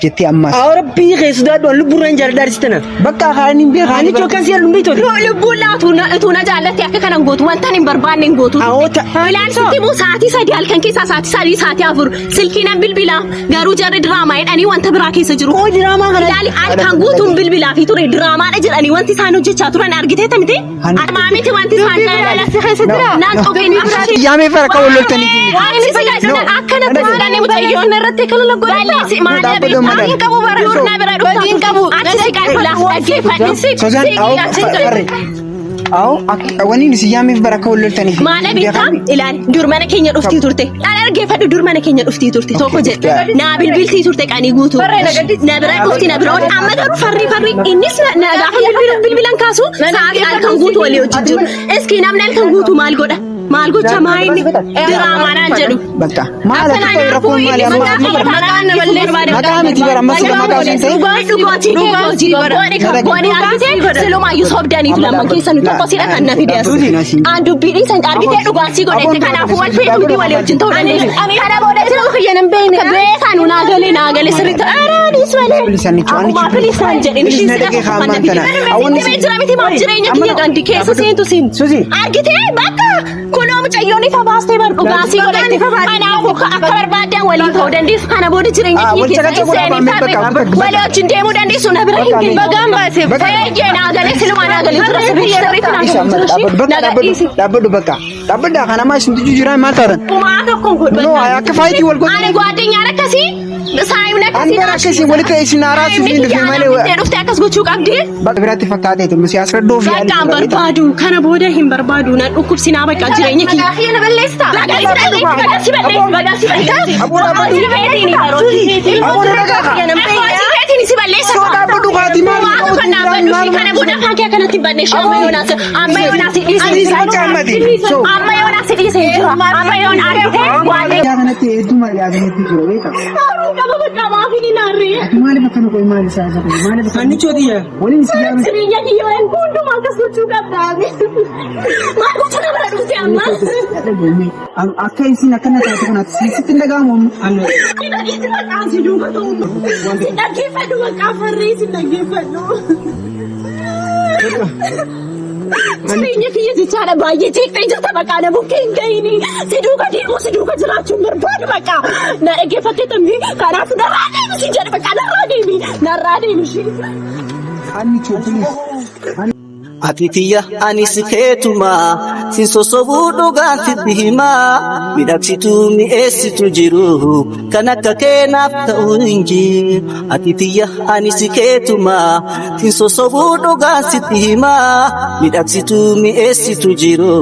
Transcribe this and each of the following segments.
جتي أمس ربي غيس داد ولا بران جار دارستنا بقى خاني بيه خاني تو كان سير بيتو لبولا تونا جالت يا كان غوت وانت بربان غوتو الان ستي مو ساعتي سدي الكن كيسا ساعتي افر سلكينا بالبلا غارو جار دراما اني وانت براكي سجرو او دراما قال الكن غوتو بالبلا في توري دراما اجر اني وانت سانو جچاتورن ارغيته تمتي مامتي وانت سان لا سخسدرا نانتو بين يامي فرق ولا تاني واني سيغا اكن بولاني متيون رتي كلا لغو ما Amin kamu baru durna baru Amin kamu. Aci kan pula lagi fancy. Sozan, أو أواني نسيامي في بركة ولا تاني. ما أنا بيتام إلان دور ما نكيني رفتي تورتي. أنا أرجع فد دور ما نكيني رفتي تورتي. توقع جد. نابل بيلتي تورتي كأني قوتو. نبرة رفتي نبرة. أما دور فري إني سنا نجاح بالبلان كاسو. ساعة الكن قوتو اللي يجدون. إسكي نامنا الكن قوتو مالكو جماعين دراما نانجلو. بكا. ما لا تقول رقم مالي أما. ما كان متبرع ما سلم ما كان سنتي. سلوا ما يصاب داني تلام كيسان تقصير كنا في دياس. أندو بيري سنتار كده لقاسي قدرت كنا فوال في تودي ولا يجنتو داني. أنا بقول لك لو خيانة بين كبير كانوا ناقلي سرت أراني سوالي. ما فلسان جري نشيس كنا. أولي سرامتي ما جريني كي يدانتي كيسو سين. أرجعتي بكا. كلهم جايوني فباستي برضو قاسي قدرت. أنا أخوك أكبر بعدين ولي ثودنديس أنا بودي جريني كي ولا جنديمو دنديس ونبرهين كي بقام باسي. فيجي ناقلي سلوا ناقلي ترى Dapat baka. Dapat dah karena mas itu jujuran mata. No, ayah kefaiti wal kau. Ane gua adanya nak kasih. Saya nak kasih. Anda nak kasih boleh kasih naras sih di film ini. Terus tak kasih gua cukap dia. Berarti fakta itu masih asal dua film. Fakta berbadu. Karena bodoh him berbadu. Nak ukur sinabak kajiannya ki. Akhirnya nak belesta. Bagasi belesta. Abu apa ini? Abu ini si belesta. So dapat dua hati mana? Karena bodoh pakai karena tiba nesha. Amma Yonas isi. Amma Yonas isi. Amma Yonas arite. Jangan nanti itu malah jangan nanti jual itu. Kamu berkata maaf ini nari. Mana betul kau mana sahaja kau mana betul. Ani curi ya. Boleh siapa? Serinya dia yang kundu mangkas juga tadi. Mak cuma beradu si Amma. Aku isi nak kena tahu kena sisi tidak kamu. Kita itu nak kasih juga tu. Tidak kita dua cover race tidak kita tu. Serinya dia bicara bayi cik penjat makana mungkin ini. Seduga jeracun berbadu maka. Nak ege fakir tembi karena sudah rada mesti jadi makana rada ini. Narada mesti. Ani cuci. Atitiyya anis keetuma sinsosobuu dhugaatitti himaa midhagsituu mi'eessitu jiru kan akka keenaaf ta'u hin jiru. Atitiyya anis keetuma sinsosobuu dhugaatitti himaa midhagsituu mi'eessitu jiru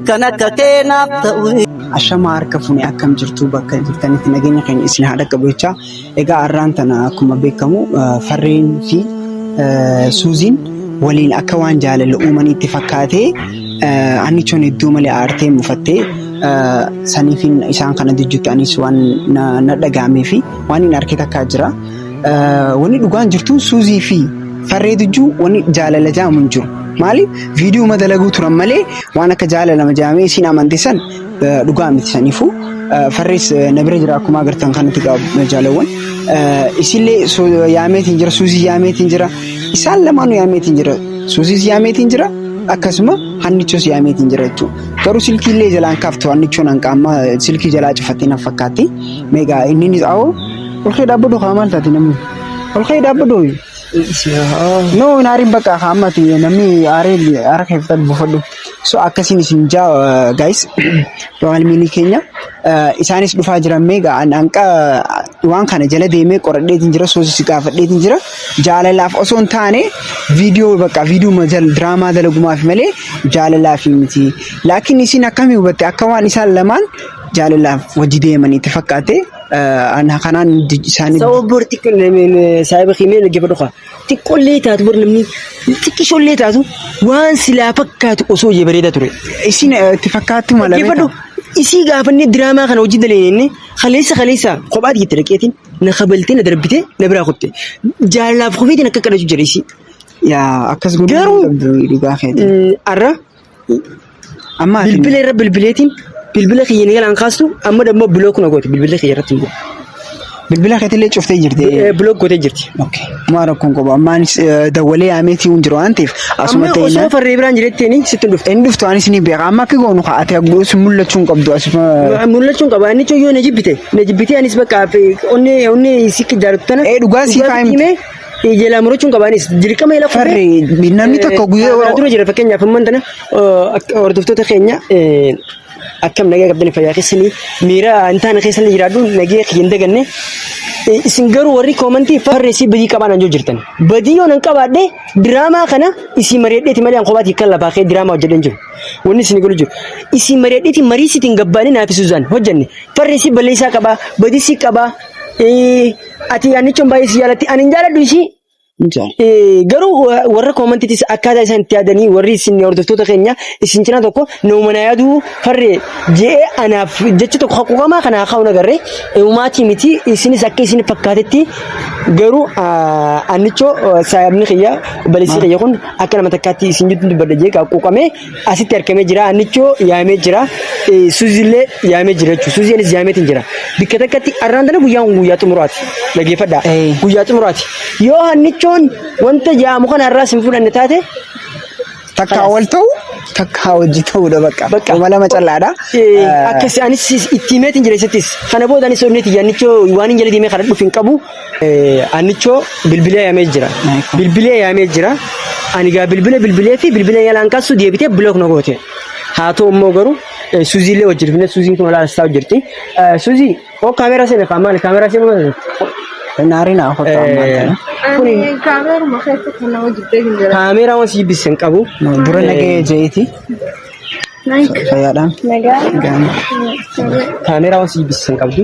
kan akka keenaaf ta'u hin jiru. Ashama harka fuuni akkam jirtu bakka jirtanitti nageenya keenya isin haadha qabachaa. Egaa arraan tana akkuma beekamu farreen fi suuziin waliin akka waan jaalala uumanii itti fakkaatee annichoon iddoo malee aartee mufattee saniifin isaan kana dijjutti anis waan na dhagaamee fi waan hin harkee takkaa jira. Wanni dhugaan jirtu suuzii fi farree dijjuu wanni jaalala jaamu hin jiru. Maaliif viidiyoo madalaguu turan malee waan akka jaalala jaamee isin amantisan dhugaa miti saniifuu farrees na bira jira akkuma agartan kanatti jaalawwan. Isillee yaameetiin jira suuzii yaameetiin jira. Isaan lamaanuu yaameetiin jira. Suuziis yaameetiin jira. Akkasuma hannichoos yaameetiin jira jechuudha. Garuu silkiillee jalaan kaaftu hannichoon hanqaama silkii jalaa cufattee na fakkaatti. Meegaa inni xaa'oo olkee dhaabbadoo haa maal taate namni? Olkee dhaabbadoo. No naariin bakka haamati namni aara keessatti buufadhu. So akkasiin isin jaa guys maamilli keenya isaanis dhufaa jiran meegaa hanqa waan kana jala deemee qoradheetiin jira soosisi gaafadheetiin jira jaalalaaf osoo hin taane viidiyoo bakka viidiyoo majal diraamaa dalagumaaf malee jaalalaaf miti. Laakiin isin akkamii hubatte akka waan isaan lamaan jaalalaaf wajji deemanitti fakkaate ana kanaan isaanii سو بورتك من سايب خيمين اللي جبروها تقولي تاتبر نمني تكشولي تاتو وان سلا فكات أسوي بريدة تري isin itti fakkaattu malee جبرو إسي قافني دراما خنا وجد ليني خليسة قباد يتركيتين نخبلتين دربتين نبرا خدتين جالا فخوفيتين أككر جريسي yaa akkas godhuu dhugaa feete. Arra amma bilbila irra bilbileetiin bilbila kiyyan galaan kaastu amma dammoo biloo kuna gooti bilbila kiyya irratti hin bilbila keetillee cuftee jirti. Blog gootee jirti. Okay. Maara kun qoba ammanis dawalee ameetii hin jiru waan ta'eef asuma ta'e osoo farree biraan jirettini sitti dhufte. Inni dhuftu anis ni beeka amma akka goonu ati aggoos mul'achuun qabdu asuma. Mul'achuun qaba inni cooyyoo na jibbite anis bakka onni sikki jaalatu tana. Dhugaa si faayimte. Ijela muruchun qabanis dirqama ila farri namni tokko guyyoo dura jira fakkeenyaaf amman tana hordoftoota keenya akkam nagaa qabdanii fayyaa keessanii miira intaan keessanii jiraadhu nagee hin daganne isin garuu warri koomantii farreesii badii qabaan anjoo jirtan badii yoo nan qabaadhe diraamaa kana isin mari'adheeti malee an kophaati kan lafaa kee diraamaa hojjedhan jiru wanni isin godhu jiru isin mari'adheeti marii sitiin gabbaanii naaf Suzaan hojjenne farreesii balleessaa qabaa badii si qabaa ati anichon baay'ee si jaalatti ani hin jaaladhu ishii garuu warra koomantiitis akkaataa isaan itti yaadanii warri isin hordoftoota keenya isin cina tokko nama yaaduu farree jee anaaf jecha tokko haquuqamaa kana haa'uun agarree uumaatii miti isinis akka isin fakkaatetti garuu anichoo saayabni kiyya balleessi kiyya kun akka nama takkaatti isin juttu dubbadha jee haquuqamee asitti argamee jira anichoo yaamee jira Suziillee yaamee jira jechuudha Suziinis yaameetiin jira bikka takkatti arraan tana guyyaa xumuraati dhageeffadhaa guyyaa xumuraati yoo anichoo wanta jaamu kana arraas hin fudhanne taate takka wal ta'u takka hojii ta'uudha bakka mala macallaadha akkas anis itti himeetiin jira isattis kana booda anis onneeti yaannichoo waan hin jala deemee kana dhufu hin qabu annichoo bilbilee yaamee jira ani gaa bilbilee fi bilbilee yalaan kaasu deebitee bilook na goote haa ta'u immoo garuu Suziillee wajjin finne Suziin kun laalsaa hojjetti Suzii kaameeraa seenaa kaameeraa seenaa Naarina hotaa ammaa kuni kaameeruma keessa kan nama jibbee hin jira. Kaameeraa wasii bisan qabu. Dura nagee jeeti. Fayyaadhaan. Kaameeraa wasii bisan qabdu.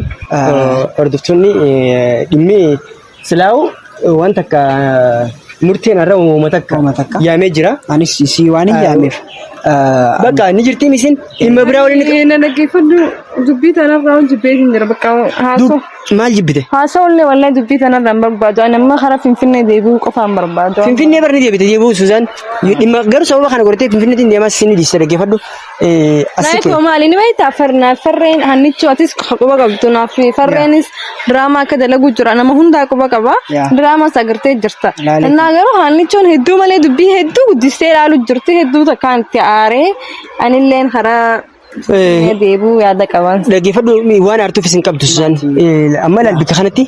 Hordoftoonni dhimmi silaa'u waan takka murteen irra uummata takka yaamee jira. Anis si waan hin yaameef. Bakka ni jirtiin isin dhimma biraa waliin. Na dhaggeeffadhu dubbii tanarraa jibbee hin jira bakka haasoo. Maal jibbite? Haasawallee wallahi dubbii tanarraa barbaadu ani amma karaa Finfinnee deebi'uu qofaan barbaadu. Finfinnee barni deebite deebi'uu Suzaan dhimma garuu sababa kana godhatee Finfinneetiin deemaa isin dhiiste dhaggeeffadhu. Naayikoo maali ni beektaa farreen hannichoo atis quba qabdu naaf farreenis diraamaa akka dalagu jira nama hundaa quba qaba diraamaa sagartee jirta. Innaa garuu hannichoon hedduu malee dubbii hedduu guddistee ilaaluu jirti hedduu takkaan itti aaree anilleen karaa deebi'uu yaada qaban. Dhaggeeffadhu waan aartuuf isin qabdu Suzaan amma laal bikka kanatti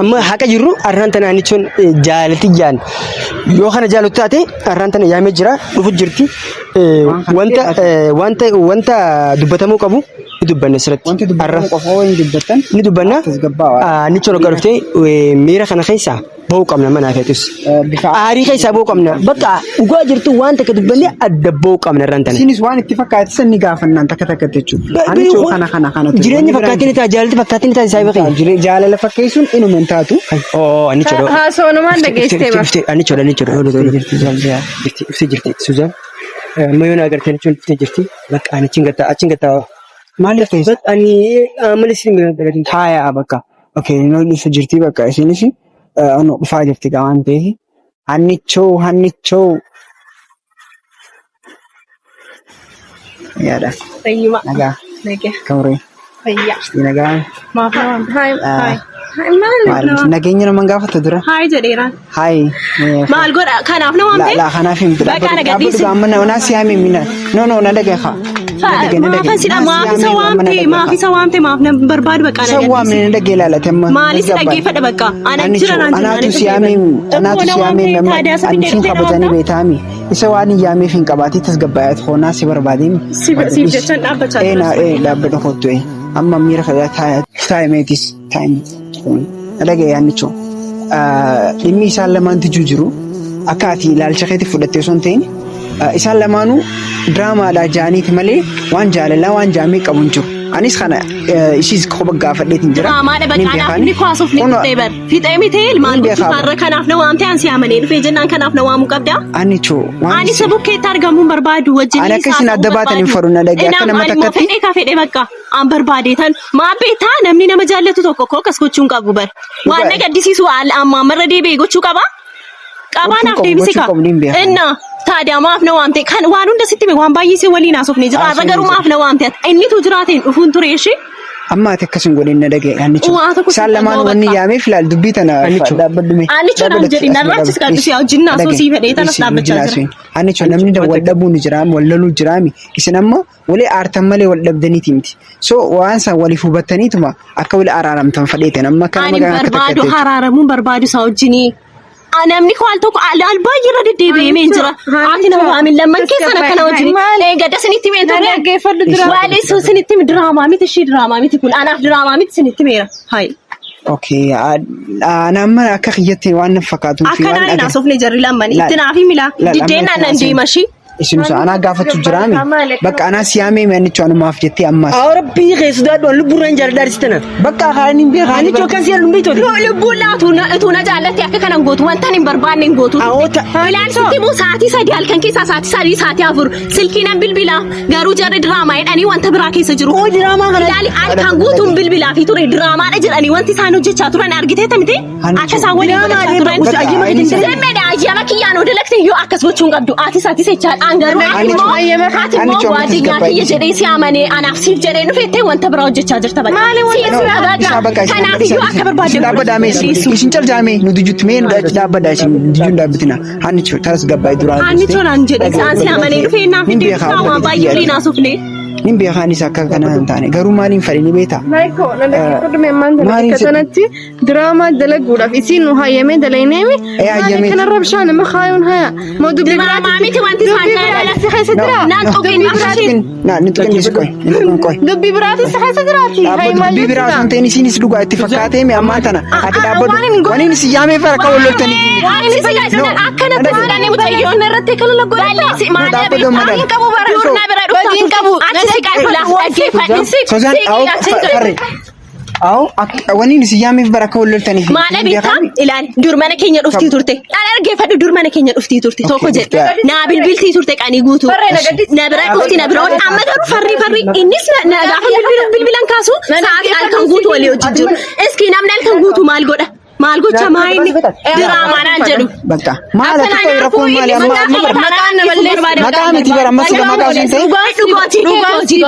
amma haqa jirru arraan tana hannichoon jaalati jaan yoo kana jaalatu taate arraan tana yaamee jira dhufu jirti wanta dubbatamuu qabu ni dubbanne sirratti arra ni dubbanna hannichoon akka dhuftee miira kana keessaa ba'uu qabna manaa feetus aarii keessaa ba'uu qabna bakka dhugaa jirtu waan takka dubbanne adda ba'uu qabna irraan tana. Isinis waan itti fakkaate sanni gaafannaan takka jechuudha. Hannichoo kana jireenya fakkaatiin ta'a jaalalli fakkaatiin ta'a isaa beekee jaalala fakkeessuun inuma hin taatu. Hannichoodha. Haasawunumaan dhageessee bara. Hannichoodha. Jirti Suzaan. Mayoon agartee jechuun jirti bakka ani achiin gattaa maaliif ta'e ani amalis ni gadi taaya bakka okay noo dhufu jirti bakka isinis ono dhufaa jirti waan ta'eef hannichoo yaada fayyuma nagaa kamree fayyaa nagaa maafaa nageenya nama gaafata dura haay jedheeraan haay maal godha kanaaf na waamte la kanaaf hin bida bakka na gadhiisi amma na siyaame mina no na dhagaha maafisa waamte maaf na barbaadu bakka na gadhiisi sawwaame na dhagee laalate amma maalis dhaggeeffadha bakka ana jira anaatu siyaame nama ansin kabajanii beetami isa waan yaameef hin qabaati tasgabbaayat khoonaa si barbaadeen si jechaan dhaabbachaa dhaabbata kottu amma miira kadaa taayimeetis dhagee yaannichoo dhimmi isaan lamaan tijuu jiru akka ati ilaalcha keetti fudhattee osoo hin ta'in isaan lamaanuu diraamaadhaa jaaniiti malee waan jaalalaa waan jaamee qabu hin jiru. Anis kana ishiis kopha gaafadheetiin jira. Maadha bakka anaaf ni kaasuuf ni fixee bar. Fixee miti ilmaan guddifaarra kanaaf na waamte ansi amanee dhufee jennaan kanaaf na waamuu qabda. Annichoo waan ani isa bukkeetti argamuun barbaadu wajjin ani akka isin adda baatan hin fadhu na dhagee akka nama takkatti. Fedhee ka fedhee bakka an barbaadeetan maa beektaa namni nama jaallatu tokko koo akkas gochuun qabu bar. Waan na gaddisiisu amma amarra deebi'ee gochuu qaba. Qabaanaaf deebisi ka. Inna taadiyaa maaf na waamte kan waan hunda sitti waan baay'ee si waliin haasofne jira. Arra garuu maaf na waamte inni tu jiraateen dhufuun ture ishee. Amma ati akkasin godhin na dhagee annicho. Isaan lamaan wanni yaamee filaal dubbii tana dhaabbaddume. Annicho naan jedhi narraachis qaddisi yaa jinnaa soosii fedhee tanas dhaabbachaa jira. Annicho namni wal dhabuu ni jiraami wal loluu jiraami isin amma walii aartan malee wal dhabdaniiti miti. So waan san waliif hubattaniituma akka wali araaramtan fedheetan amma kana magaan akka takkate. Ani barbaadu haraaramuun barbaadu isaa wajjinii. Namni kwaal tokko albaa jirra deddeebi'ee jira. Ati nama waamin lamman keessan akkana wajjin. Gadda sinitti meetu dhaggeeffadhu diraamaa. Waalee soo sinitti diraamaa miti ishii diraamaa miti kun anaaf diraamaa miti sinitti meera. Hayi. Okay. Nama akka kiyyatti waan na fakkaatu fi waan akka naasofne jarri lamman itti naafi mila. Diddeen aannan deemashi. Isin ana gaafatu jiraami. Bakka ana siyaamee manicho anumaaf jettee ammas. Rabbii keessa daadhu lubbuurraan jaalladhaaristana. Bakka haaniin beekaa. Haanicho akkas jedhu mbiito. Lubbuun laatu na jaallatti akka kanan gootu wanta hin barbaanne hin gootu. Ilaalchitti immoo sa'aatii 3 halkan keessaa sa'aatii 3 sa'aatii 4 silkiinan bilbila garuu jarri diraamaa jedhanii wanta biraa keessa jiru. Oo diraamaa kana. Ilaali halkan guutuun bilbilaa fi ture diraamaadha jedhanii wanti isaan hojjechaa turan argiteeta miti. Akka isaan waliin hojjechaa turan. Sirmeedha ayyama kiyyaan odolakti yoo akkas gochuun qabdu ati sa'aatii sechaa angaru ati mo waadinya kiyya jedhee si amane anaaf siif jedhee dhufettee wanta biraa hojjechaa jirta bakka. Maali wanta kanaaf iyyuu akka barbaadde dhaabbadaame isin caljaame nu dijjutti mee dhaabbadaa isin dijjuun dhaabbatina hannicho taras gabbaay duraan. Hannicho naan jedhe isaan si amane dhufee naaf itti waan baay'ee olii naasufne. Nin beekaanis akka kana hin taane garuu maaliin fadhi ni beektaa? Maayikoo nandakkeeffadhu meemmaan kanatti diraamaa dalaguudhaaf isiin nu hayyamee dalayneemi maali kana rabshaa nama kaayuun haya moo dubbii miti wanti isaan jaalala si keessa jira naan tuqin afshiin ni tuqin koy dubbii biraatis si keessa jiraati hayi maal dubbii biraa sun ta'in isiinis dhugaa itti fakkaatee mi ammaan tana ati dhaabbadhu waniin si yaamee fara akka walloltanii waan si yaaduu akkana taasisan mutayyoon irratti kala lagoota maal qabu bara durna bira dhuftaa qabu Sozan waniin si yaameef baraka walloltaniif. Maala beekam ilaal dur mana keenya dhuftii turte. Dhaggeeffadhu dur mana keenya dhuftii turte tokko jedhe. Naa bilbiltii turte qanii guutuu. Na bira dhufti na bira amma garuu farri innis na gaafa bilbilan kaasu sa'aatii halkan guutuu walii hojii jiru. Iski namni halkan guutuu maal godha? Maal gocha maayini diraamaa naan jedhu. Bakka maal akka rakkoo maali amma maqaan namallee maqaa miti bara amma suga maqaa sun ta'e dhugaatii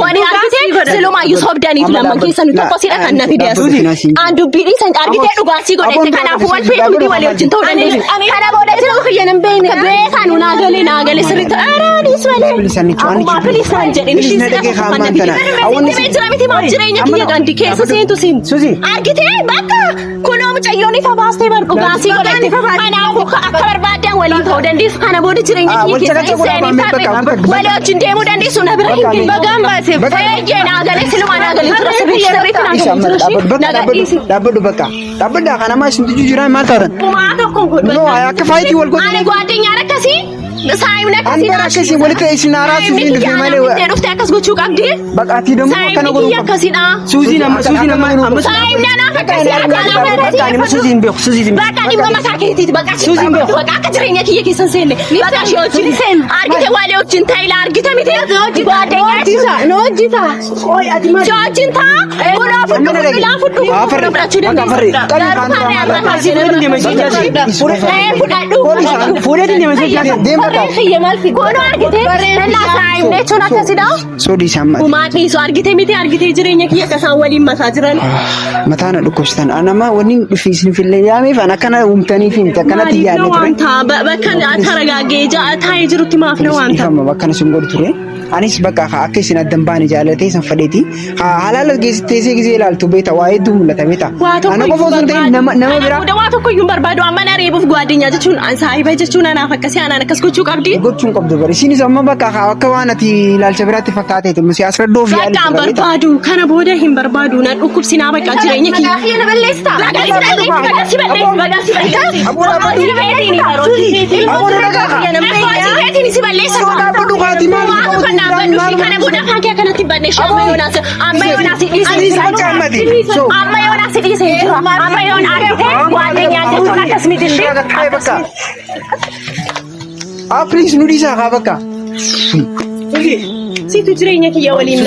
booni argitee silumaayyuu sobdaniif lamman keessa nu tokko sidha kan na fideessu. Aan dubbiidhi san argitee dhugaatii godhette kanaafuu wal fe'uudhi walii wajjin ta'uu dandeessu. Kana booda jira kiyyan hin beekne beekan naagalee sirriitti araadis malee. Akkuma filisaan jedhin ishii sidha kan na fide. Awwanni jira miti maaf jireenya kiyya gandi keessa seentu argitee bakka. Kunoo mucayyoon ifa baastee bar dhugaatii godhatti kanaafuu akka barbaadan waliin ta'uu dandeessu kana booda jireenya kiyya keessa seenii taate walii wajjin deemuu dandeessu na bira hin bagaan baasee fayyee naagalee siluma naagalee tura sirriitti dhaabbadhu bakka dhaabbadhaa kana maa isin tijjuu jiran maal taatan? Kumaa tokkoon godhu akka faayitii wal godhu. Ani gaaddeenyaan akkasii saayimna akkasii walitti isin araarsu fi dhufe malee dhufte akkas gochuu qabdi. Baqaatii dammoo akkana godhu qabdi. Akkasiidha. Suuziin amma saayimna naaf akkasii bakka suuziin beeku suuziin beeku. Bakka dhimma mataa keetiiti bakka suuziin beeku bakka akka jireenya kiyya keessan seenne bakka ishee wajjin argite waalee wajjin taa'ila argite miti gaaddeenyaa no hojjita wajjin taa kunoo fudhu bilaa fudhu fudhachuu dandeessu. Fuudhee deemee Soodii sammaa. Uummatni isu argite miti argite jireenya kiyya akkasaan waliin mataa jiran. Mataan dhukkubsatan anama waliin dhufiisin fillee yaameef an akkana uumtanii fi miti akkanatti yaadne ture. Wanta bakka taragaagee taa'ee jirutti maaf na wanta. Bakka sun godhu ture. Anis bakka akka isin addan baane jaalatee san fadheeti. Halaala teessee gisee ilaaltu beeta waa hedduu mul'ata beeta. Ana qofa osoo hin ta'in nama biraa. Waa tokko iyyuu barbaadu amma na reebuuf gaaddeenyaa jechuun saahiba jechuun anaaf akkasii anaan akkas gochuu qabdi. Gochuun qabdu bari isinis amma bakka akka waan ati ilaalcha biraatti fakkaateetu musi asirra fi yaali. Bakka barbaadu kana booda hin barbaadu na dhukkubsinaa bakka jireenya kiyya. Baay'ee na balleessa. Kana booda fakkii akkanatti banne amma yoonaas dhiisee jira amma yoon argite gaaddeenyaa jechuun akkas miti illee. Afriis nu dhiisaa kaa bakka. Situ jireenya kiyya waliin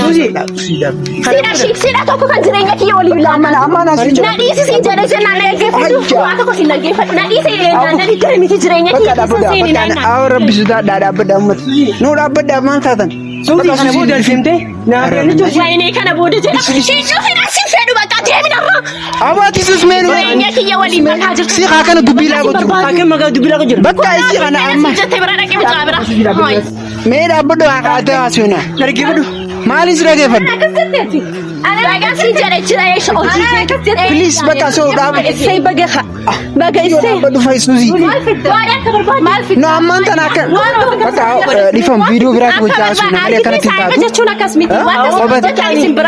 Sida tokko kan jireenya kiyya waliin laamana. Nadhiisi jedhee jennaan dhaggeeffatu. Waa tokko sin dhaggeeffatu. Nadhiisi naannoo gara miti jireenya kiyya keessa seeni naannaa. Rabbi sudaa dhaabbadhaa uummata. Nu dhaabbadhaa maal taatan? Suuti kana booda alfimte naa kennitu Wayne kana booda jedha. Shiichuu finaasin fedhu bakka deeminarra. Abaati sus meenu. Jireenya kiyya waliin makaa jirtu. Si kana dubbilaa gochuu. akka magaa dubbilaa ko jira Bakka isi kana amma. Jettee bira dhaqee bitaa bira. Hoy. Mee dhaabbadhu haaqaatee haasuna. dargifadhu Maalis dhageeffadhu? Dhagaa si jedhe jira eesha hojii. Please bakka soo dhaabbadhu. Essay baga baga essay. Dhaabbadhu fayyisuusi. Maal fidda? No ammaan tana akka. Bakka dhifam viidiyoo biraatti gochaa haasuna malee akkanatti hin taatu. Jechuun akkas miti.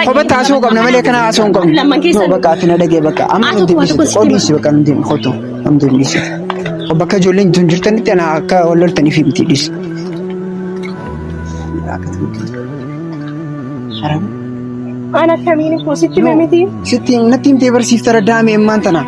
Kophaatti haasoo qabna malee kana haasoo hin qabnu. No bakka ati na dhagee bakka amma hin deebisu. Odeessi bakka hin deebisu. Qotu hin deebisu. Bakka ijoolleen tun jirtanitti ana akka wal loltaniif miti dhiisu. Ana kamiin ko sitti miti. Sitti natti himtee barsiifta raddaame ammaan tana.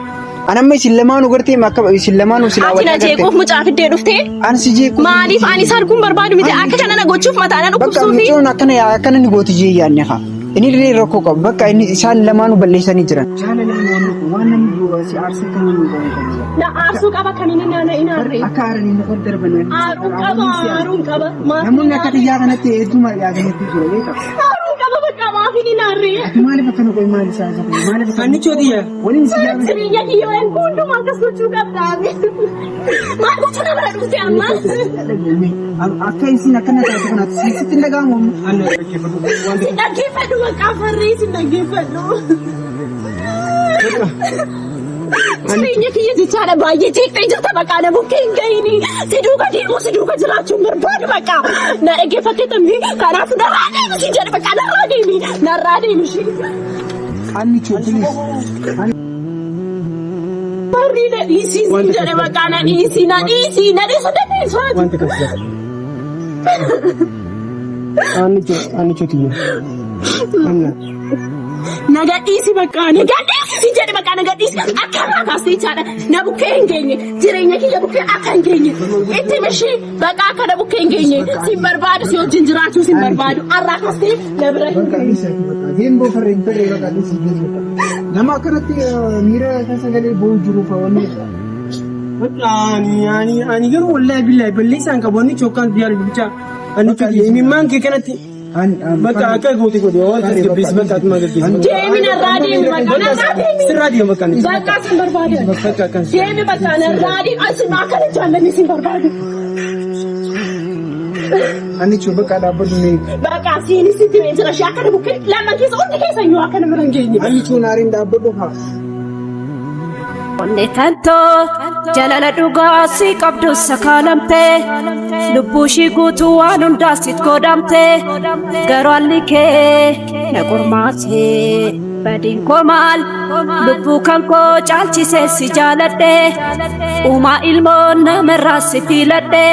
Anamma isin lamaanuu gartee akka isin lamaanuu silaa Ati na jeequuf mucaa fiddee dhuftee? An si jeequuf. Maaliif ani isaan kun barbaadu miti akka kana na gochuuf mataa na Bakka dhukkubsuufi? mucoon akkana ni gooti jee yaadne haa. Inni illee rakkoo qabu bakka inni isaan lamaanuu balleessanii jiran. Waan namni duuba si aarsa kan inni Na aarsuu qaba kamiin na inaarree? akka aaranii na qod darbanii. Aaruun qaba. Namoonni akka xiyyaa kanatti hedduu mari'aatanitti jira beekaa. Aaruun qaba bakka maafin inaarree? Maaliif akkana qoy maali isaa isa kun maaliif akkana anni choodiya waliin si yaadu. Siriyya kiyyoo en hundumaa akkas gochuu qabdaabe. Maal gochuu nama na dhufte amma? Akka isin akkana taate kanaatti sitti hin dhaga'amu. Si dhaggeeffadhu bakka farree si dhaggeeffadhu. Siriyya kiyya jechaadha baay'ee jeeqxee jirta bakka na bukkee hin gahini. Si duuka deemu si duuka jiraachuun barbaadu bakka. Na dhaggeeffattee tammi kanaaf narraa deemu si jedhe bakka narraa deemi. Narraa deemi shi. Anni chuubilis. Farri na dhiisii si jedhe bakka na dhiisii na dhiisii na dhiisuu dandeessu. wanta kasi anni choodiya anna Nagadhiisi bakka nagadhiisi si jedhe bakka nagadhiisi akka irraa kaastee jechaadha na bukkee hin geenye jireenya kiyya bukkee akka hin geenye itti mishii bakka akka na bukkee hin geenye si barbaadu si wajjin jiraachuu si barbaadu irraa kaastee na bira hin geenye. Deemboo farreen farree bakka dhiisii deemu. Nama akkanatti miira sagalee boo'u jiruuf wanni. ani garuu wallahi billahi balleessaan qabu anni chokkaan diyaar bicha anni choodiya imimmaan kee kanatti bakka akka gooti godhe waan tasgabbeessi bakka atuma gaggeessi Deemi narraa deemi bakka narraa deemi. sirraa deema bakka inni Bakka sin barbaadu. bakka akkan Deemi bakka narraa deemi asin akkana jaallanni sin barbaadu. Anni chuu bakka dhaabbatu ni. Bakka siinis itti jira shi akkana bukkee lama keessa hundi keessa iyyuu akkana bira hin geenye. Anni chuu naariin dhaabbatu haa. Onne tantoo jalala dhugaa si qabdu sakaalamte lubbuushii guutuu waan hundaasiit godhamte garuu alli kee na qormaate badiin koo maal lubbuu kan koo caalchisee si jaaladhe uumaa ilmoo namarraa si fiiladhe